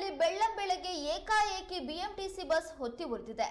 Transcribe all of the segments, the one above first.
ಬೆಂಗಳೂರಿನಲ್ಲಿ ಬೆಳ್ಳಂಬೆಳಗ್ಗೆ ಏಕಾಏಕಿ BMTC bus ಹೊತ್ತಿ ಉರಿದಿದೆ.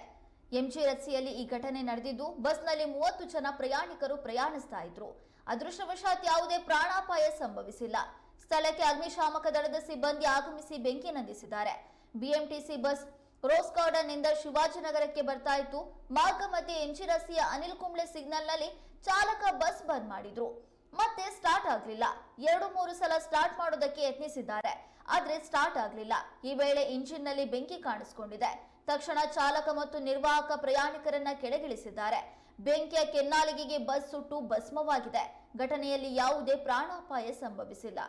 ಎಂಜಿ ರಸ್ತೆಯಲ್ಲಿ ಈ ಘಟನೆ ನಡೆದಿದ್ದು, ಬಸ್ನಲ್ಲಿ 30 ಜನ ಪ್ರಯಾಣಿಕರು ಪ್ರಯಾಣಿಸ್ತಾ ಇದ್ರು. ಅದೃಷ್ಟವಶಾತ್ ಯಾವುದೇ ಪ್ರಾಣಾಪಾಯ ಸಂಭವಿಸಿಲ್ಲ. ಸ್ಥಳಕ್ಕೆ ಅಗ್ನಿಶಾಮಕ ದಳದ ಸಿಬ್ಬಂದಿ ಆಗಮಿಸಿ ಬೆಂಕಿ ನಂದಿಸಿದ್ದಾರೆ. ಬಿಎಂಟಿಸಿ ಬಸ್ ರೋಸ್ ಗಾರ್ಡನ್ ನಿಂದ ಶಿವಾಜಿನಗರಕ್ಕೆ ಬರ್ತಾ ಇತ್ತು. ಮಾರ್ಗ ಮಧ್ಯೆ ಎಂಜಿ ರಸ್ತೆಯ ಅನಿಲ್ ಕುಂಬ್ಳೆ ಸಿಗ್ನಲ್ನಲ್ಲಿ ಚಾಲಕ ಬಸ್ ಬಂದ್ ಮಾಡಿದ್ರು. ಮತ್ತೆ ಸ್ಟಾರ್ಟ್ ಆಗಲಿಲ್ಲ. 2-3 ಸಲ ಸ್ಟಾರ್ಟ್ ಮಾಡೋದಕ್ಕೆ ಯತ್ನಿಸಿದ್ದಾರೆ, ಆದ್ರೆ ಸ್ಟಾರ್ಟ್ ಆಗಲಿಲ್ಲ. ಈ ವೇಳೆ ಇಂಜಿನ್ ನಲ್ಲಿ ಬೆಂಕಿ ಕಾಣಿಸಿಕೊಂಡಿದೆ. ತಕ್ಷಣ ಚಾಲಕ ಮತ್ತು ನಿರ್ವಾಹಕ ಪ್ರಯಾಣಿಕರನ್ನ ಕೆಳಗಿಳಿಸಿದ್ದಾರೆ. ಬೆಂಕಿಯ ಕೆನ್ನಾಲಿಗೆಗೆ ಬಸ್ ಸುಟ್ಟು ಭಸ್ಮವಾಗಿದೆ. ಘಟನೆಯಲ್ಲಿ ಯಾವುದೇ ಪ್ರಾಣಾಪಾಯ ಸಂಭವಿಸಿಲ್ಲ.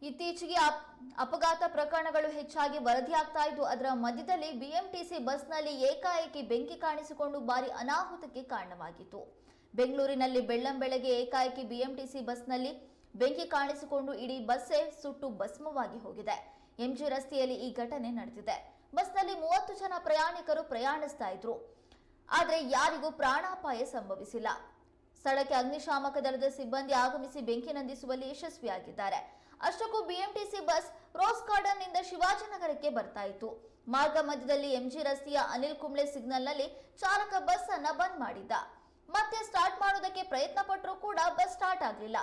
ಇತ್ತೀಚೆಗೆ ಅಪಘಾತ ಪ್ರಕರಣಗಳು ಹೆಚ್ಚಾಗಿ ವರದಿಯಾಗ್ತಾ ಇದ್ದು, ಅದರ ಮಧ್ಯದಲ್ಲಿ ಬಿಎಂಟಿಸಿ ಬಸ್ನಲ್ಲಿ ಏಕಾಏಕಿ ಬೆಂಕಿ ಕಾಣಿಸಿಕೊಂಡು ಭಾರಿ ಅನಾಹುತಕ್ಕೆ ಕಾರಣವಾಗಿತ್ತು. ಬೆಂಗಳೂರಿನಲ್ಲಿ ಬೆಳ್ಳಂಬೆಳಗ್ಗೆ ಏಕಾಏಕಿ ಬಿಎಂಟಿಸಿ ಬಸ್ನಲ್ಲಿ ಬೆಂಕಿ ಕಾಣಿಸಿಕೊಂಡು ಇಡೀ ಬಸ್ಸೇ ಸುಟ್ಟು ಭಸ್ಮವಾಗಿ ಹೋಗಿದೆ. ಎಂಜಿ ರಸ್ತೆಯಲ್ಲಿ ಈ ಘಟನೆ ನಡೆದಿದೆ. ಬಸ್ನಲ್ಲಿ 30 ಜನ ಪ್ರಯಾಣಿಕರು ಪ್ರಯಾಣಿಸ್ತಾ ಇದ್ರು, ಆದ್ರೆ ಯಾರಿಗೂ ಪ್ರಾಣಾಪಾಯ ಸಂಭವಿಸಿಲ್ಲ. ಸ್ಥಳಕ್ಕೆ ಅಗ್ನಿಶಾಮಕ ದಳದ ಸಿಬ್ಬಂದಿ ಆಗಮಿಸಿ ಬೆಂಕಿ ನಂದಿಸುವಲ್ಲಿ ಯಶಸ್ವಿಯಾಗಿದ್ದಾರೆ. ಅಷ್ಟಕ್ಕೂ ಬಿಎಂಟಿಸಿ ಬಸ್ ರೋಸ್ ಗಾರ್ಡನ್ ನಿಂದ ಶಿವಾಜಿನಗರಕ್ಕೆ ಬರ್ತಾ ಇತ್ತು. ಮಾರ್ಗ ಮಧ್ಯದಲ್ಲಿ ಎಂಜಿ ರಸ್ತೆಯ ಅನಿಲ್ ಕುಂಬ್ಳೆ ಸಿಗ್ನಲ್ನಲ್ಲಿ ಚಾಲಕ ಬಸ್ ಅನ್ನ ಬಂದ್ ಮಾಡಿದ್ದ. ಮತ್ತೆ ಸ್ಟಾರ್ಟ್ ಮಾಡೋದಕ್ಕೆ ಪ್ರಯತ್ನ ಪಟ್ಟರೂ ಕೂಡ ಬಸ್ ಸ್ಟಾರ್ಟ್ ಆಗಲಿಲ್ಲ.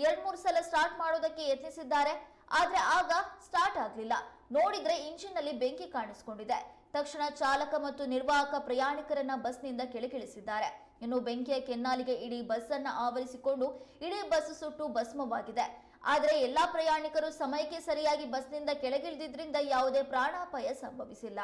2-3 ಸಲ ಸ್ಟಾರ್ಟ್ ಮಾಡೋದಕ್ಕೆ ಯತ್ನಿಸಿದ್ದಾರೆ, ಆದ್ರೆ ಆಗ ಸ್ಟಾರ್ಟ್ ಆಗಲಿಲ್ಲ. ನೋಡಿದ್ರೆ ಇಂಜಿನ್ ನಲ್ಲಿ ಬೆಂಕಿ ಕಾಣಿಸಿಕೊಂಡಿದೆ. ತಕ್ಷಣ ಚಾಲಕ ಮತ್ತು ನಿರ್ವಾಹಕ ಪ್ರಯಾಣಿಕರನ್ನ ಬಸ್ನಿಂದ ಕೆಳಗಿಳಿಸಿದ್ದಾರೆ. ಇನ್ನು ಬೆಂಕಿಯ ಕೆನ್ನಾಲಿಗೆ ಇಡೀ ಬಸ್ ಅನ್ನ ಆವರಿಸಿಕೊಂಡು ಇಡೀ ಬಸ್ ಸುಟ್ಟು ಭಸ್ಮವಾಗಿದೆ. ಆದರೆ ಎಲ್ಲಾ ಪ್ರಯಾಣಿಕರು ಸಮಯಕ್ಕೆ ಸರಿಯಾಗಿ ಬಸ್ನಿಂದ ಕೆಳಗಿಳಿದಿದ್ರಿಂದ ಯಾವುದೇ ಪ್ರಾಣಾಪಾಯ ಸಂಭವಿಸಿಲ್ಲ.